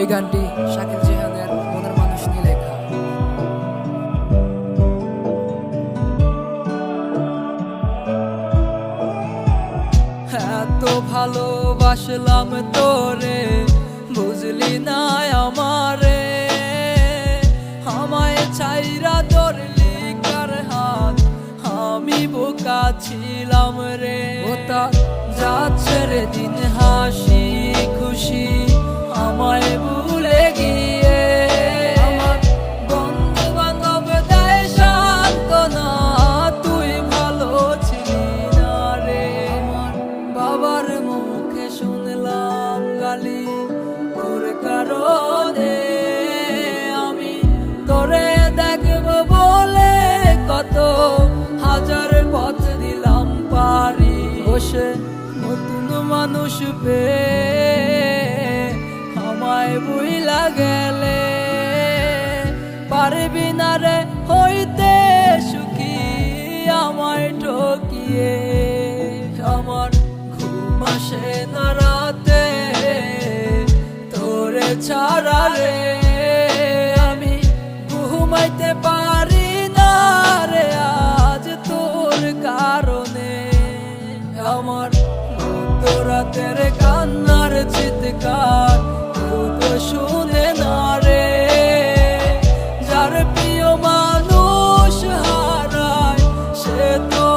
এই গানটি শাকিল জিহানের মনের মানুষ নিয়ে লেখা। এত ভালোবাসলাম তোরে, বুঝলি না আমারে, আমায় ছাইরা ধরলি কার হাত, আমি বোকা ছিলাম রে। ওটা যাচ্ছে রে দিন হাসি খুশি আমায় ভুলে গিয়ে, আমার বন্ধু বান্ধব দেয় সান্ত্বনা, তুই ভালো ছিলি না রে। আমার বাবার মুখে শুনলাম গালি তোর কারণে, আমি তোরে দেখব বলে কত হাজার পথ দিলাম পারি। বসে নতুন মানুষ পেয়ে আমায় বুইলা গেলে, পারবি না রে হইতে সুখী আমায় ঠকিয়ে। আমার ঘুম আসে না রাতে তোরে ছাড়া রে, আমি ঘুমাইতে পারি না রে আজ তোর কারণে। আমার মধ্যরাতের কান্নার চিৎকার কেউ তো শুনে না রে, যার প্রিয় মানুষ হারায় সে তো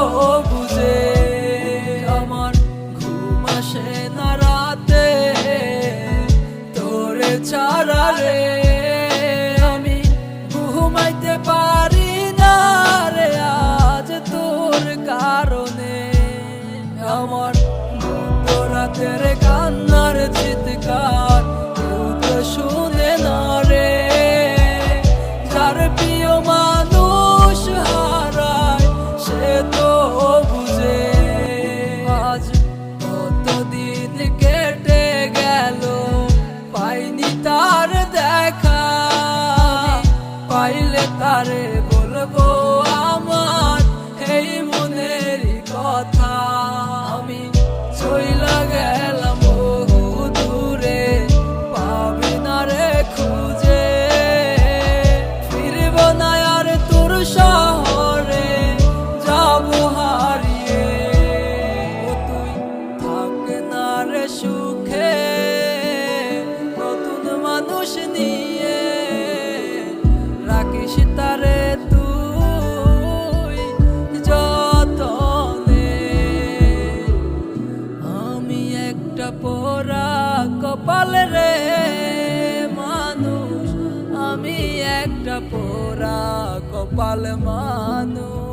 বুঝে। আমার ঘুম আসে না রাতে তোরে ছাড়া রে, আমি ঘুমাইতে পারি না রে আজ তোর কারণে। আমার মধ্যরাতের কান্নার চিৎকার কেউ তো শুনে না রে, যার প্রিয় মানুষ হারায় সে তো বুঝে। আজ কতদিন কেটে গেল পাইনি তার দেখা, পাইলে তারে বলবো আমার এই মনের কথা। আমি চইলা গেলাম বহু দূরে, পাবি না রে খুঁজে, ফিরব না আর তোর শহরে, যাবো হারিয়ে। ও তুই থাক না রে সুখে নতুন মানুষ নিয়ে, রাখিস তারে তুই যতনে। আমি একটা পোড়া কপাল রে মানুষ, আমি একটা পোড়া কপাল মানুষ।